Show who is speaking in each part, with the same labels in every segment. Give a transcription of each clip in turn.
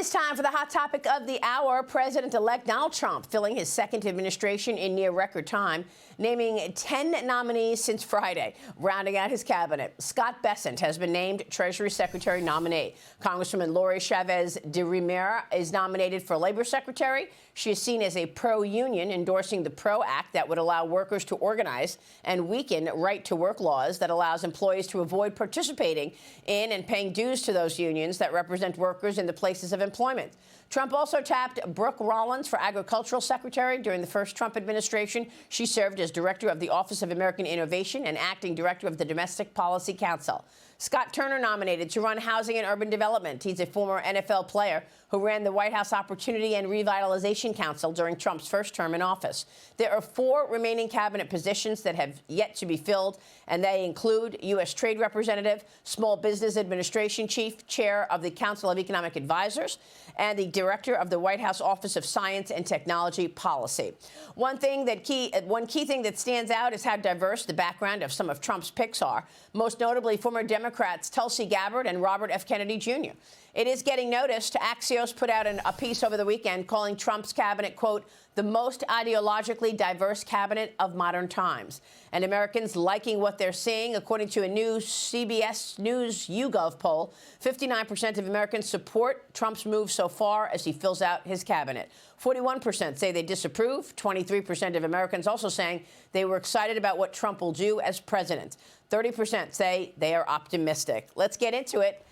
Speaker 1: is time for the hot topic of the hour. President-elect Donald Trump filling his second administration in near record time, naming 10 nominees since Friday, rounding out his cabinet. Scott Bessent has been named Treasury Secretary nominee. Congresswoman Lori Chavez de Rivera is nominated for Labor Secretary. She is seen as a pro-union, endorsing the PRO Act that would allow workers to organize and weaken right-to-work laws that allows employees to avoid participating in and paying dues to those unions that represent workers in the places of employment. Trump also tapped Brooke Rollins for Agricultural Secretary. During the first Trump administration, she served as Director of the Office of American Innovation and Acting Director of the Domestic Policy Council. Scott Turner nominated to run Housing and Urban Development. He's a former NFL player who ran the White House Opportunity and Revitalization Council during Trump's first term in office. There are 4 remaining cabinet positions that have yet to be filled, and they include U.S. Trade Representative, Small Business Administration Chief, Chair of the Council of Economic Advisors, and the Director of the White House Office of Science and Technology Policy. One key thing that stands out is how diverse the background of some of Trump's picks are, most notably former Democrats Tulsi Gabbard and Robert F. Kennedy Jr. It is getting noticed. Axios put out a piece over the weekend calling Trump's cabinet, quote, the most ideologically diverse cabinet of modern times. And Americans liking what they're seeing. According to a new CBS News YouGov poll, 59% of Americans support Trump's move so far as he fills out his cabinet. 41% say they disapprove. 23% of Americans also saying they were excited about what Trump will do as president. 30% say they are optimistic. Let's get into it.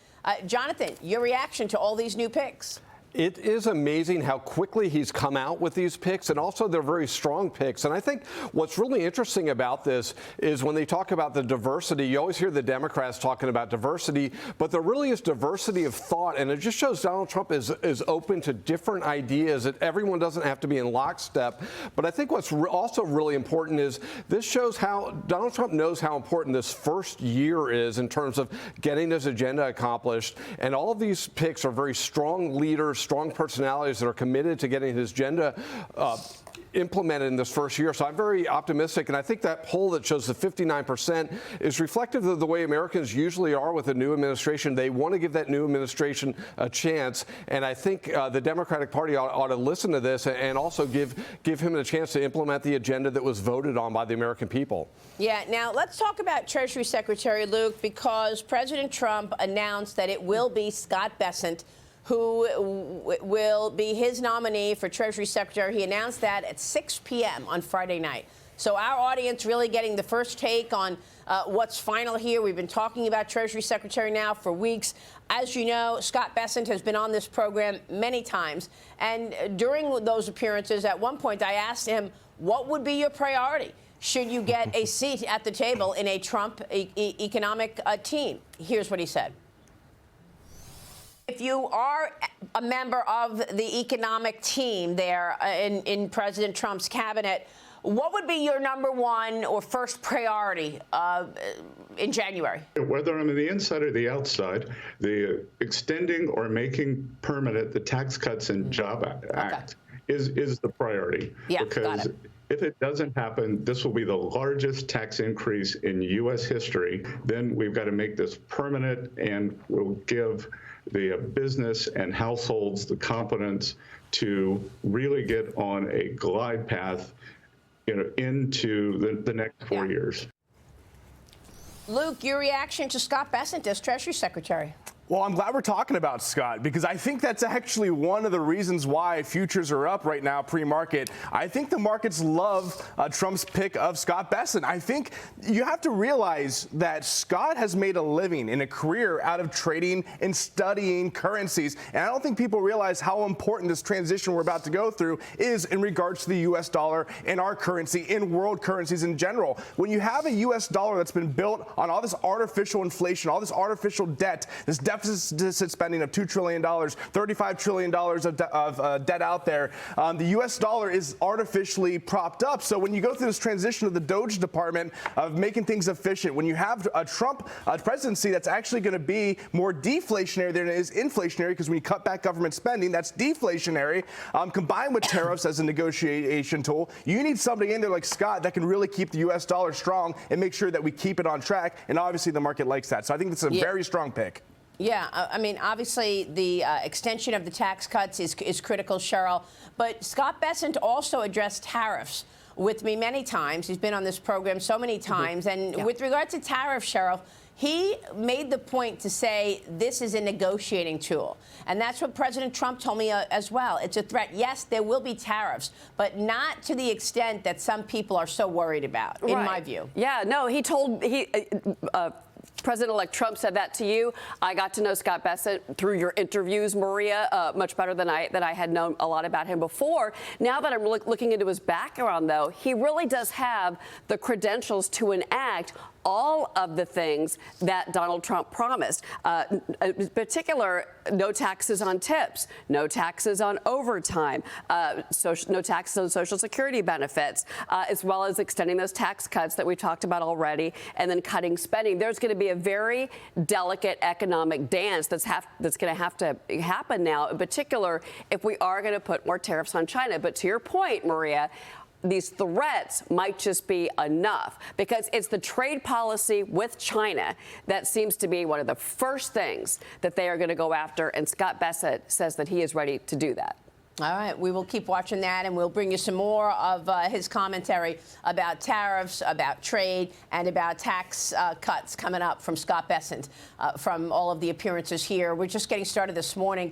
Speaker 1: Jonathan, your reaction to all these new picks?
Speaker 2: It is amazing how quickly he's come out with these picks, and also they're very strong picks. And I think what's really interesting about this is when they talk about the diversity, you always hear the Democrats talking about diversity, but there really is diversity of thought, and it just shows Donald Trump is open to different ideas, that everyone doesn't have to be in lockstep. But I think what's also really important is this shows how Donald Trump knows how important this first year is in terms of getting his agenda accomplished. And all of these picks are very strong leaders, strong personalities that are committed to getting his agenda implemented in this first year. So I'm very optimistic. And I think that poll that shows the 59% is reflective of the way Americans usually are with a new administration. They want to give that new administration a chance. And I think the Democratic Party ought to listen to this and also give him a chance to implement the agenda that was voted on by the American people.
Speaker 1: Yeah. Now, let's talk about Treasury Secretary, Luke, because President Trump announced that it will be Scott Bessent who will be his nominee for Treasury Secretary. He announced that at 6 p.m. on Friday night. So our audience really getting the first take on what's final here. We've been talking about Treasury Secretary now for weeks. As you know, Scott Bessent has been on this program many times. And during those appearances, at one point, I asked him, what would be your priority should you get a seat at the table in a Trump economic team? Here's what he said. If you are a member of the economic team there in President Trump's cabinet, what would be your number one or first priority in January?
Speaker 3: Whether I'm on the inside or the outside, the extending or making permanent the Tax Cuts and Job Act is the priority.
Speaker 1: Yeah,
Speaker 3: because
Speaker 1: got it.
Speaker 3: If it doesn't happen, this will be the largest tax increase in U.S. history. Then we've got to make this permanent, and we'll give the business and households the confidence to really get on a glide path, into the next 4 years.
Speaker 1: Luke, your reaction to Scott Bessent as Treasury Secretary?
Speaker 4: Well, I'm glad we're talking about Scott, because I think that's actually one of the reasons why futures are up right now pre-market. I think the markets love Trump's pick of Scott Bessent. I think you have to realize that Scott has made a living and a career out of trading and studying currencies. And I don't think people realize how important this transition we're about to go through is in regards to the U.S. dollar and our currency and world currencies in general. When you have a U.S. dollar that's been built on all this artificial inflation, all this artificial debt, this deficit spending of $2 trillion, $35 trillion of debt out there. The U.S. dollar is artificially propped up. So when you go through this transition of the Doge department of making things efficient, when you have a Trump presidency that's actually going to be more deflationary than it is inflationary, because when you cut back government spending, that's deflationary, combined with tariffs as a negotiation tool, you need somebody in there like Scott that can really keep the U.S. dollar strong and make sure that we keep it on track. And obviously the market likes that. So I think it's a very strong pick.
Speaker 1: Yeah, I mean, obviously, the extension of the tax cuts is critical, Cheryl. But Scott Bessent also addressed tariffs with me many times. He's been on this program so many times. And with regard to tariffs, Cheryl, he made the point to say this is a negotiating tool. And that's what President Trump told me as well. It's a threat. Yes, there will be tariffs, but not to the extent that some people are so worried about, in my view.
Speaker 5: Yeah, no, President-elect Trump said that to you. I got to know Scott Bessent through your interviews, Maria, much better than I had known a lot about him before. Now that I'm looking into his background, though, he really does have the credentials to enact all of the things that Donald Trump promised. In particular, no taxes on tips, no taxes on overtime, no taxes on Social Security benefits, as well as extending those tax cuts that we talked about already, and then cutting spending. There's going to be a very delicate economic dance that's going to have to happen now, in particular, if we are going to put more tariffs on China. But to your point, Maria, these threats might just be enough, because it's the trade policy with China that seems to be one of the first things that they are going to go after. And Scott Bessent says that he is ready to do that.
Speaker 1: All right, we will keep watching that, and we'll bring you some more of his commentary about tariffs, about trade, and about tax cuts coming up from Scott Bessent from all of the appearances here. We're just getting started this morning.